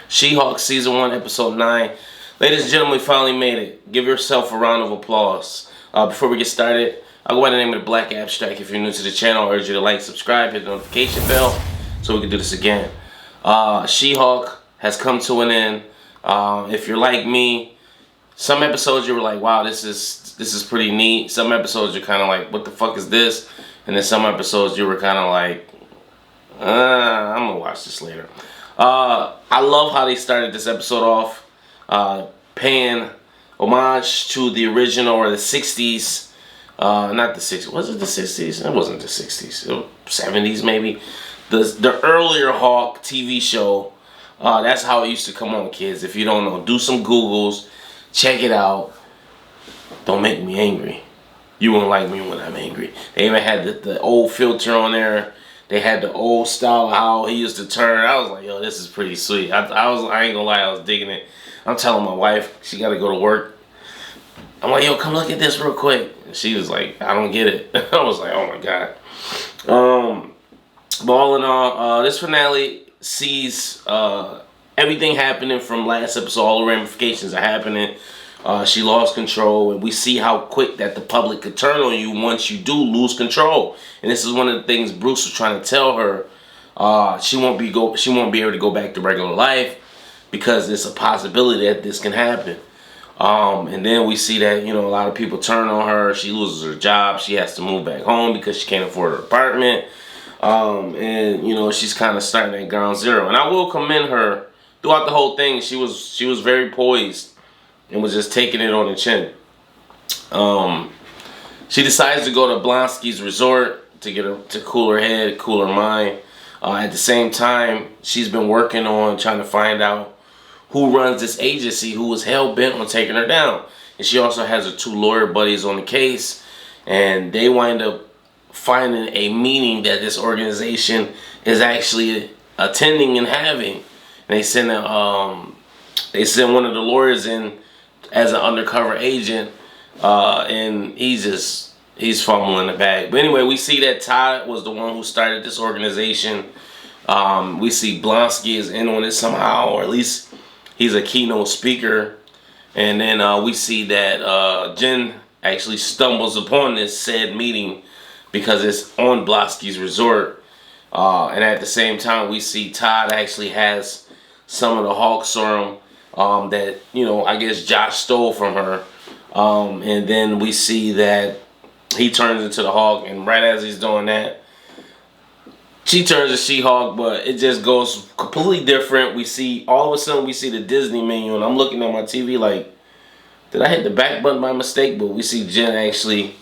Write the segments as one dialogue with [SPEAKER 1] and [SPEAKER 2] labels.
[SPEAKER 1] She-Hulk Season 1, Episode 9. Ladies and gentlemen, we finally made it. Give yourself a round of applause. Before we get started, I'll go by the name of the Black Abstract. If you're new to the channel, I urge you to like, subscribe, hit the notification bell so we can do this again. She-Hulk has come to an end. If you're like me, some episodes you were like, wow, this is pretty neat. Some episodes you're kind of like, what the fuck is this? And then some episodes you were kind of like, I'm gonna watch this later. I love how they started this episode off, paying homage to the original, or the 60s, not the 60s, was it the 60s? It wasn't the 60s, 70s maybe. The earlier Hulk TV show, that's how it used to come on, kids. If you don't know, do some Googles, check it out. Don't make me angry. You won't like me when I'm angry. They even had the old filter on there. They had the old style of how he used to turn. I was like, yo, this is pretty sweet. I ain't gonna lie, I was digging it. I'm telling my wife, she gotta go to work. I'm like, yo, come look at this real quick. And she was like, I don't get it. I was like, oh my God. But all in all, this finale sees everything happening from last episode. All the ramifications are happening. She lost control, and we see how quick that the public could turn on you once you do lose control. And this is one of the things Bruce was trying to tell her. She won't be able to go back to regular life because it's a possibility that this can happen. And then we see that, you know, a lot of people turn on her. She loses her job. She has to move back home because she can't afford her apartment. And you know, she's kind of starting at ground zero. And I will commend her throughout the whole thing. She was very poised and was just taking it on the chin. She decides to go to Blonsky's resort to cool her head, cool her mind. At the same time, she's been working on trying to find out who runs this agency, who was hell-bent on taking her down. And she also has her two lawyer buddies on the case, and they wind up finding a meeting that this organization is actually attending and having. And they send one of the lawyers in as an undercover agent, and he's fumbling the bag. But anyway, we see that Todd was the one who started this organization. We see Blonsky is in on it somehow, or at least he's a keynote speaker. And then we see that Jen actually stumbles upon this said meeting because it's on Blonsky's resort. And at the same time, we see Todd actually has some of the Hulk serum that, you know, I guess Josh stole from her. And then we see that he turns into the Hulk, and right as he's doing that, she turns to She-Hulk, but it just goes completely different. We see, all of a sudden, we see the Disney menu, and I'm looking at my TV like, did I hit the back button by mistake? But we see Jen actually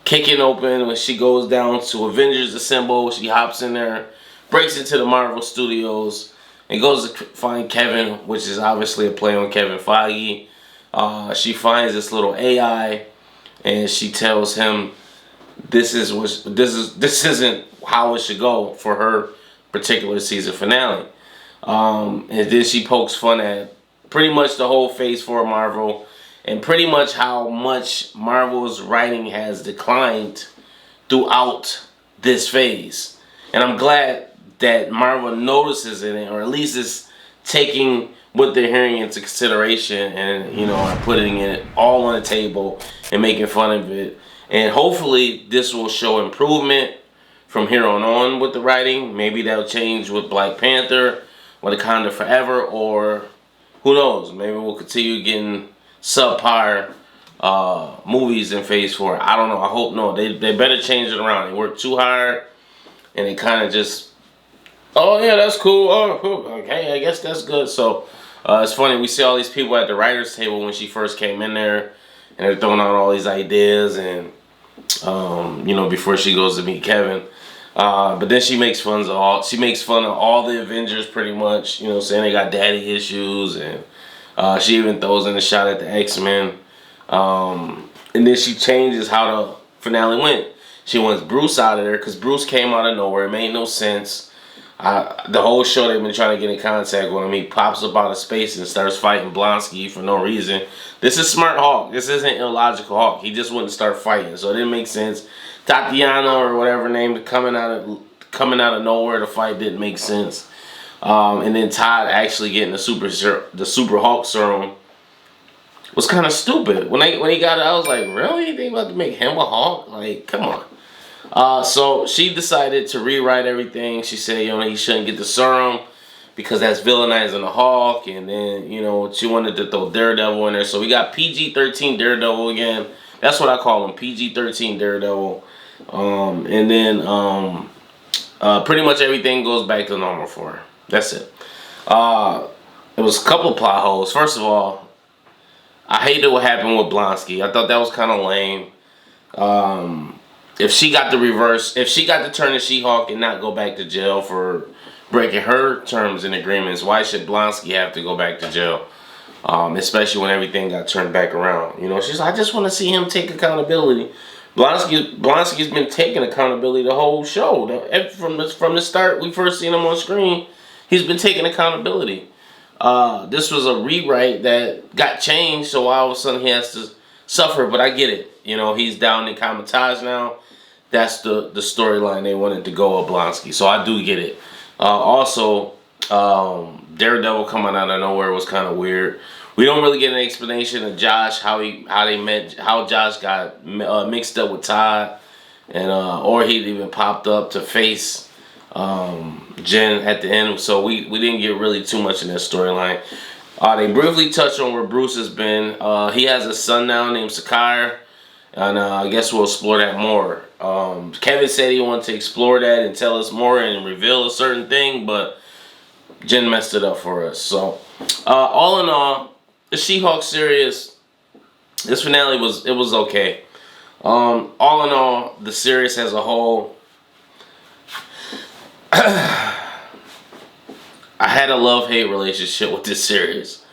[SPEAKER 1] kicking open when she goes down to Avengers Assemble. She hops in there, breaks into the Marvel Studios, and goes to find Kevin, which is obviously a play on Kevin Feige. She finds this little AI, and she tells him this isn't how it should go for her particular season finale. And then she pokes fun at pretty much the whole Phase 4 Marvel, and pretty much how much Marvel's writing has declined throughout this phase. And I'm glad that Marvel notices it, or at least is taking what they're hearing into consideration, and, you know, are putting it all on the table and making fun of it. And hopefully this will show improvement from here on with the writing. Maybe that'll change with Black Panther, Wakanda Forever, or who knows, maybe we'll continue getting subpar movies in Phase 4. I don't know. I hope no. They better change it around. They work too hard, and they kind of just, oh yeah, that's cool. Oh, cool. Okay, I guess that's good. So it's funny. We see all these people at the writers' table when she first came in there, and they're throwing out all these ideas, and you know, before she goes to meet Kevin. But then she makes fun of all the Avengers pretty much. You know, saying they got daddy issues, and she even throws in a shot at the X-Men. And then she changes how the finale went. She wants Bruce out of there because Bruce came out of nowhere. It made no sense. The whole show they've been trying to get in contact with him. He pops up out of space and starts fighting Blonsky for no reason. This is smart Hulk. This isn't illogical Hulk. He just wouldn't start fighting, so it didn't make sense. Tatiana or whatever name coming out of nowhere to fight didn't make sense. And then Todd actually getting the Super Hulk serum was kind of stupid. When he got it, I was like, really? You think about to make him a Hulk? Like, come on. So she decided to rewrite everything. She said, you know, he shouldn't get the serum because that's villainizing the Hulk. And then, you know, she wanted to throw Daredevil in there. So we got PG-13 Daredevil again. That's what I call him, PG-13 Daredevil. And then pretty much everything goes back to normal for her. That's it. It was a couple of plot holes. First of all, I hated what happened with Blonsky. I thought that was kind of lame. If she got to turn to She-Hulk and not go back to jail for breaking her terms and agreements, why should Blonsky have to go back to jail? Especially when everything got turned back around. You know, she's like, I just want to see him take accountability. Blonsky's been taking accountability the whole show. From the start, we first seen him on screen, he's been taking accountability. This was a rewrite that got changed, so all of a sudden he has to suffer, but I get it. You know, he's down in Comitage now. That's the storyline they wanted to go with Blonsky, so I do get it. Also, Daredevil coming out of nowhere was kind of weird. We don't really get an explanation of Josh, how Josh got mixed up with Todd, and or he even popped up to face Jen at the end. So we didn't get really too much in that storyline. They briefly touched on where Bruce has been. He has a son now named Sakar, and I guess we'll explore that more. Kevin said he wanted to explore that and tell us more and reveal a certain thing, but Jen messed it up for us. So all in all, the She-Hulk series, this finale was okay. All in all, the series as a whole, I had a love-hate relationship with this series.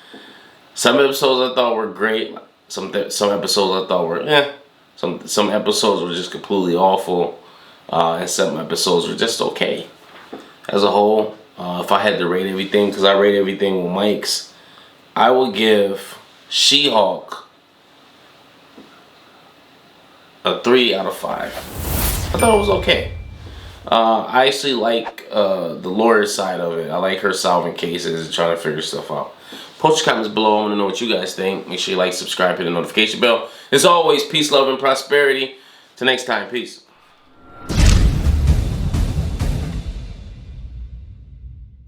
[SPEAKER 1] Some episodes I thought were great. Some episodes I thought were Some episodes were just completely awful. And some episodes were just okay. As a whole, if I had to rate everything, because I rate everything with mics, I would give She-Hulk a 3 out of 5. I thought it was okay. I actually like the lawyer side of it. I like her solving cases and trying to figure stuff out. Post your comments below. I want to know what you guys think. Make sure you like, subscribe, hit the notification bell. As always, peace, love, and prosperity. Till next time, peace.